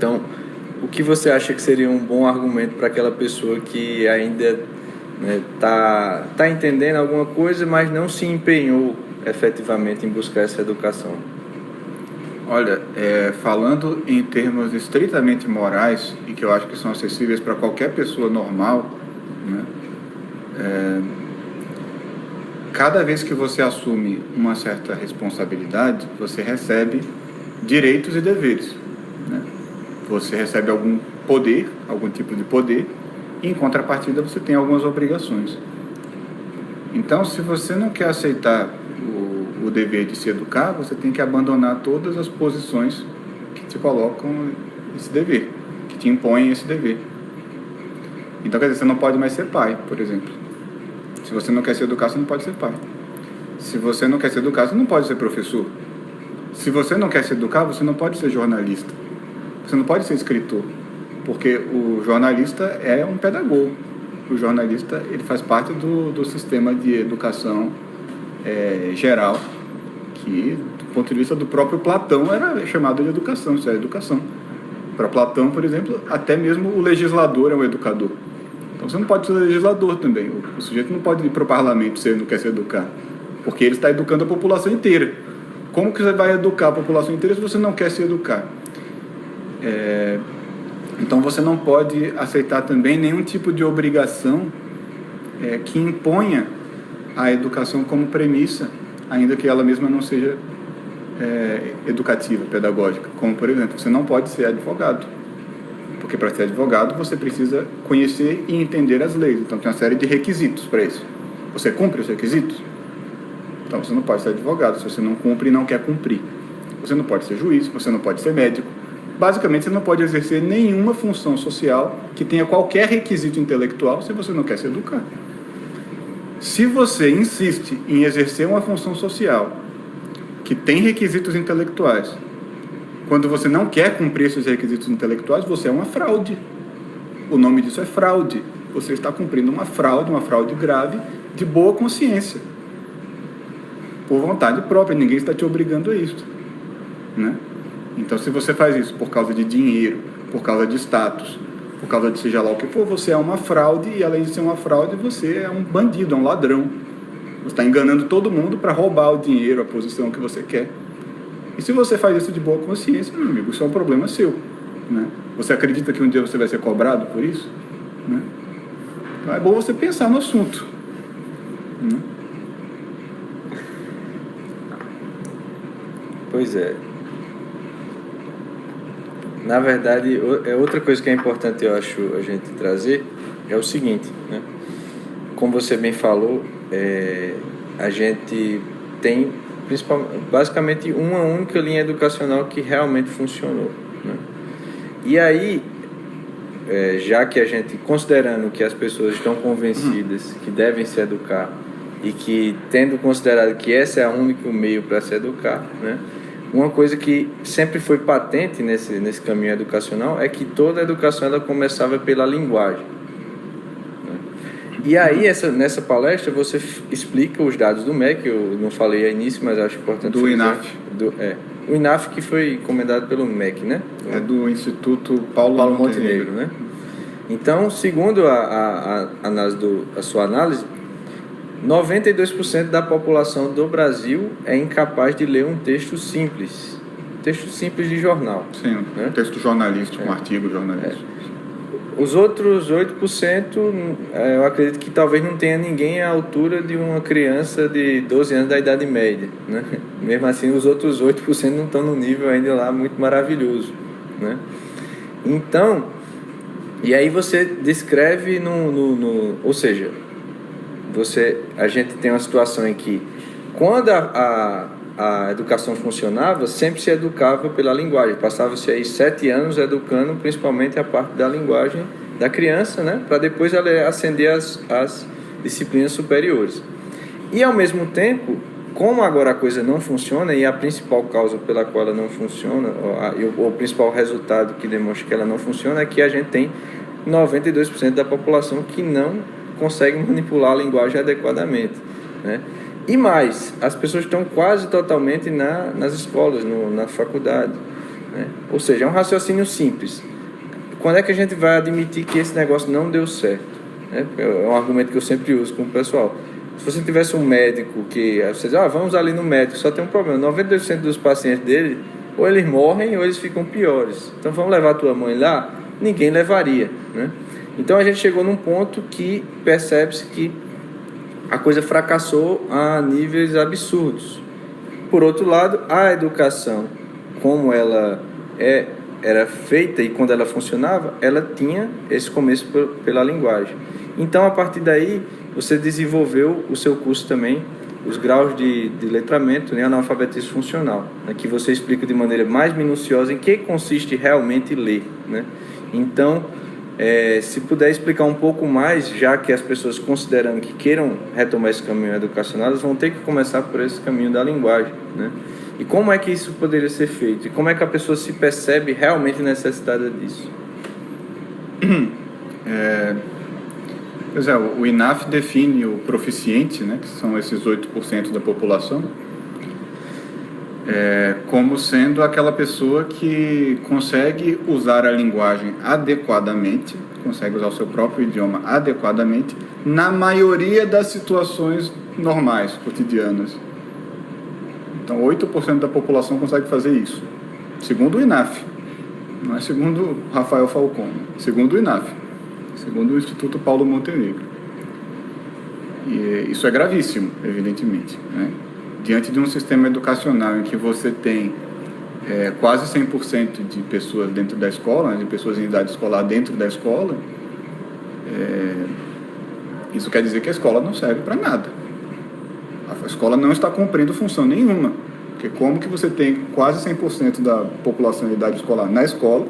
Então, o que você acha que seria um bom argumento para aquela pessoa que ainda tá entendendo alguma coisa, mas não se empenhou efetivamente em buscar essa educação? Olha, falando em termos estritamente morais, e que eu acho que são acessíveis para qualquer pessoa normal, né? Cada vez que você assume uma certa responsabilidade, você recebe direitos e deveres, né? Você recebe algum poder, algum tipo de poder, e em contrapartida você tem algumas obrigações. Então, se você não quer aceitar o dever de se educar, você tem que abandonar todas as posições que te colocam esse dever, que te impõem esse dever. Então, quer dizer, você não pode mais ser pai, por exemplo. Se você não quer se educar, você não pode ser pai. Se você não quer se educar, você não pode ser professor. Se você não quer se educar, você não pode ser jornalista. Você não pode ser escritor, porque o jornalista é um pedagogo. O jornalista, ele faz parte do sistema de educação geral, que, do ponto de vista do próprio Platão, era chamado de educação. Isso é educação. Para Platão, por exemplo, até mesmo o legislador é um educador. Então você não pode ser legislador também. O sujeito não pode ir para o parlamento se ele não quer se educar, porque ele está educando a população inteira. Como que você vai educar a população inteira se você não quer se educar? Então você não pode aceitar também nenhum tipo de obrigação que imponha a educação como premissa, ainda que ela mesma não seja educativa, pedagógica. Como, por exemplo, você não pode ser advogado, porque para ser advogado você precisa conhecer e entender as leis. Então tem uma série de requisitos para isso. Você cumpre os requisitos? Então você não pode ser advogado se você não cumpre e não quer cumprir. Você não pode ser juiz, você não pode ser médico. Basicamente, você não pode exercer nenhuma função social que tenha qualquer requisito intelectual se você não quer se educar. Se você insiste em exercer uma função social que tem requisitos intelectuais, quando você não quer cumprir esses requisitos intelectuais, você é uma fraude. O nome disso é fraude. Você está cumprindo uma fraude grave, de boa consciência, por vontade própria. Ninguém está te obrigando a isso, né? Então, se você faz isso por causa de dinheiro, por causa de status, por causa de seja lá o que for, você é uma fraude, e além de ser uma fraude, você é um bandido, é um ladrão. Você está enganando todo mundo para roubar o dinheiro, a posição que você quer. E se você faz isso de boa consciência, meu amigo, isso é um problema seu, né? Você acredita que um dia você vai ser cobrado por isso, né? Então é bom você pensar no assunto, né? Pois é. Na verdade, outra coisa que é importante, eu acho, a gente trazer é o seguinte, né? Como você bem falou, a gente tem basicamente uma única linha educacional que realmente funcionou, né? E aí, já que a gente, considerando que as pessoas estão convencidas que devem se educar e que, tendo considerado que esse é o único meio para se educar, né? Uma coisa que sempre foi patente nesse caminho educacional é que toda a educação ela começava pela linguagem, né? E aí, nessa palestra, você explica os dados do MEC, eu não falei ao início, mas acho importante... Do INAF. O INAF, que foi encomendado pelo MEC, né? É do Instituto Paulo Montenegro, né? Então, segundo a sua análise, 92% da população do Brasil é incapaz de ler um texto simples de jornal. Sim, né? Um texto jornalístico, um artigo jornalístico. Os outros 8%, eu acredito que talvez não tenha ninguém à altura de uma criança de 12 anos da idade média, né? Mesmo assim, os outros 8% não estão no nível ainda lá muito maravilhoso, né? Então, e aí você descreve ou seja, a gente tem uma situação em que, quando a educação funcionava, sempre se educava pela linguagem. Passava-se aí 7 anos educando principalmente a parte da linguagem da criança, né? Para depois ela ascender as disciplinas superiores. E, ao mesmo tempo, como agora a coisa não funciona, e a principal causa pela qual ela não funciona, o principal resultado que demonstra que ela não funciona, é que a gente tem 92% da população que não consegue manipular a linguagem adequadamente, né? E mais, as pessoas estão quase totalmente nas escolas, na faculdade. né? Ou seja, é um raciocínio simples. Quando é que a gente vai admitir que esse negócio não deu certo? Né? É um argumento que eu sempre uso com o pessoal. Se você tivesse um médico que... Você diz, vamos ali no médico, só tem um problema. 92% dos pacientes dele, ou eles morrem ou eles ficam piores. Então vamos levar a tua mãe lá? Ninguém levaria, né? Então a gente chegou num ponto que percebe-se que a coisa fracassou a níveis absurdos. Por outro lado, a educação, como ela era feita e quando ela funcionava, ela tinha esse começo pela linguagem. Então, a partir daí, você desenvolveu o seu curso também, os graus de letramento, né, analfabetismo funcional, né, que você explica de maneira mais minuciosa em que consiste realmente ler, né? Então, se puder explicar um pouco mais, já que as pessoas considerando que queiram retomar esse caminho educacional, elas vão ter que começar por esse caminho da linguagem, né? E como é que isso poderia ser feito? E como é que a pessoa se percebe realmente necessitada disso? Pois é, o INAF define o proficiente, né, que são esses 8% da população, como sendo aquela pessoa que consegue usar a linguagem adequadamente, consegue usar o seu próprio idioma adequadamente, na maioria das situações normais, cotidianas. Então, 8% da população consegue fazer isso, segundo o INAF, não é segundo Rafael Falcon, segundo o INAF, segundo o Instituto Paulo Montenegro. E isso é gravíssimo, evidentemente, né? Diante de um sistema educacional em que você tem quase 100% de pessoas dentro da escola, né, de pessoas em idade escolar dentro da escola, isso quer dizer que a escola não serve para nada. A escola não está cumprindo função nenhuma, porque como que você tem quase 100% da população em idade escolar na escola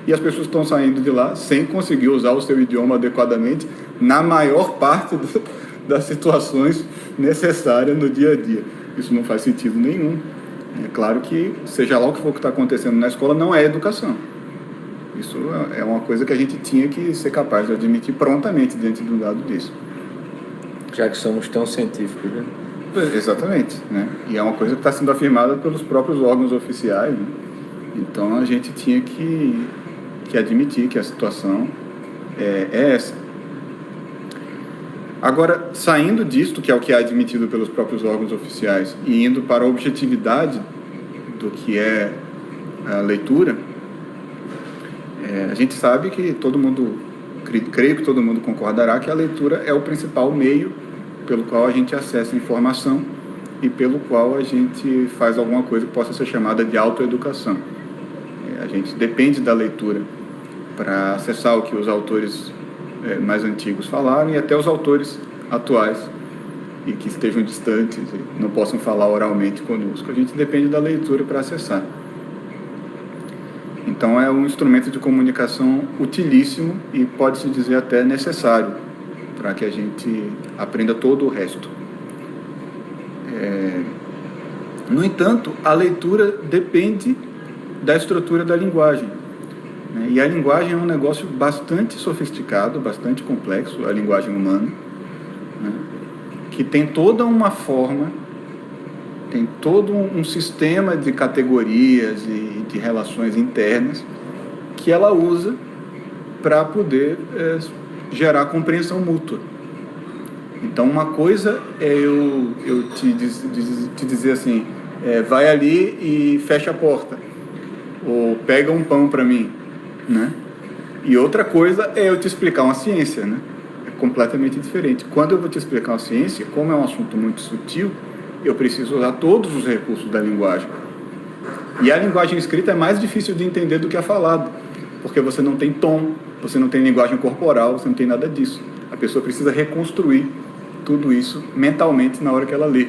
e as pessoas estão saindo de lá sem conseguir usar o seu idioma adequadamente na maior parte das situações necessárias no dia a dia? Isso não faz sentido nenhum. É claro que, seja lá o que for que está acontecendo na escola, não é educação. Isso é uma coisa que a gente tinha que ser capaz de admitir prontamente diante de um dado disso. Já que somos tão científicos, né? Exatamente, né? E é uma coisa que está sendo afirmada pelos próprios órgãos oficiais, né? Então a gente tinha que admitir que a situação é essa. Agora, saindo disto, que é o que é admitido pelos próprios órgãos oficiais, e indo para a objetividade do que é a leitura, a gente sabe que todo mundo, creio que todo mundo concordará que a leitura é o principal meio pelo qual a gente acessa informação e pelo qual a gente faz alguma coisa que possa ser chamada de autoeducação. A gente depende da leitura para acessar o que os autores mais antigos falaram e até os autores atuais e que estejam distantes e não possam falar oralmente conosco. A gente depende da leitura para acessar. Então é um instrumento de comunicação utilíssimo e pode-se dizer até necessário para que a gente aprenda todo o resto. No entanto, a leitura depende da estrutura da linguagem. E a linguagem é um negócio bastante sofisticado, bastante complexo, a linguagem humana, né? Que tem toda uma forma, tem todo um sistema de categorias e de relações internas que ela usa para poder gerar compreensão mútua. Então, uma coisa é eu te dizer assim, vai ali e fecha a porta, ou pega um pão para mim, né? E outra coisa é eu te explicar uma ciência, né? É completamente diferente. Quando eu vou te explicar uma ciência, como é um assunto muito sutil, eu preciso usar todos os recursos da linguagem. E a linguagem escrita é mais difícil de entender do que a falada, porque você não tem tom, você não tem linguagem corporal, você não tem nada disso. A pessoa precisa reconstruir tudo isso mentalmente na hora que ela lê.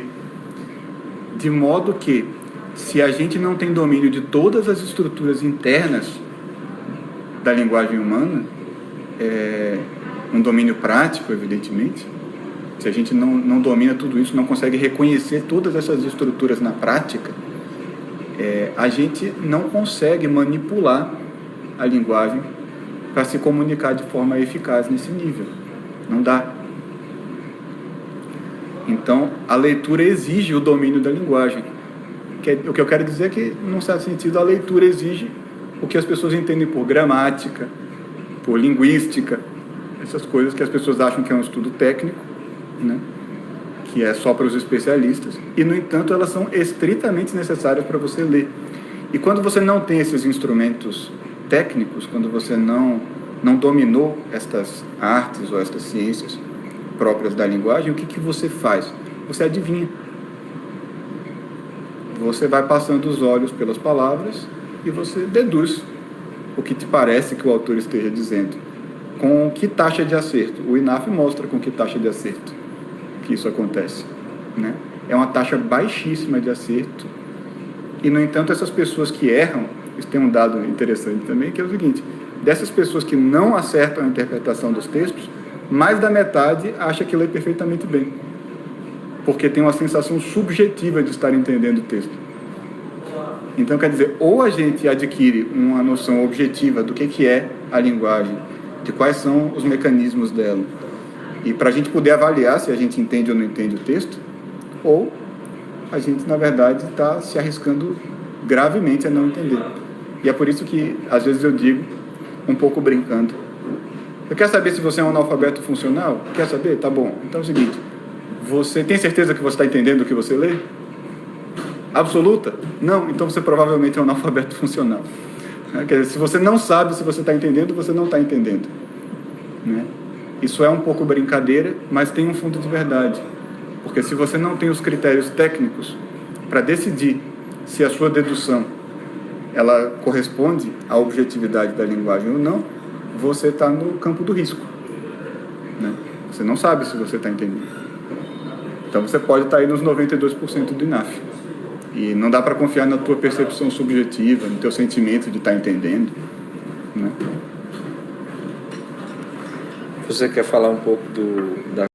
De modo que, se a gente não tem domínio de todas as estruturas internas da linguagem humana, um domínio prático, evidentemente, se a gente não domina tudo isso, não consegue reconhecer todas essas estruturas na prática, a gente não consegue manipular a linguagem para se comunicar de forma eficaz nesse nível. Não dá. Então, a leitura exige o domínio da linguagem. O que eu quero dizer é que, num certo sentido, a leitura exige o que as pessoas entendem por gramática, por linguística, essas coisas que as pessoas acham que é um estudo técnico, né? Que é só para os especialistas, e, no entanto, elas são estritamente necessárias para você ler. E quando você não tem esses instrumentos técnicos, quando você não dominou estas artes ou estas ciências próprias da linguagem, o que você faz? Você adivinha. Você vai passando os olhos pelas palavras e você deduz o que te parece que o autor esteja dizendo. Com que taxa de acerto? O INAF mostra com que taxa de acerto que isso acontece, né? É uma taxa baixíssima de acerto. E, no entanto, essas pessoas que erram, isso tem um dado interessante também, que é o seguinte: dessas pessoas que não acertam a interpretação dos textos, mais da metade acha que lê perfeitamente bem, porque tem uma sensação subjetiva de estar entendendo o texto. Então, quer dizer, ou a gente adquire uma noção objetiva do que é a linguagem, de quais são os mecanismos dela, e para a gente poder avaliar se a gente entende ou não entende o texto, ou a gente, na verdade, está se arriscando gravemente a não entender. E é por isso que, às vezes, eu digo, um pouco brincando: eu quero saber se você é um analfabeto funcional? Quer saber? Tá bom. Então é o seguinte: você tem certeza que você está entendendo o que você lê? Absoluta? Não. Então você provavelmente é um analfabeto funcional. Quer dizer, se você não sabe se você está entendendo, você não está entendendo, né? Isso é um pouco brincadeira, mas tem um fundo de verdade. Porque se você não tem os critérios técnicos para decidir se a sua dedução ela corresponde à objetividade da linguagem ou não, você está no campo do risco, né? Você não sabe se você está entendendo. Então você pode estar aí nos 92% do INAF. E não dá para confiar na tua percepção subjetiva, no teu sentimento de estar entendendo, né? Você quer falar um pouco da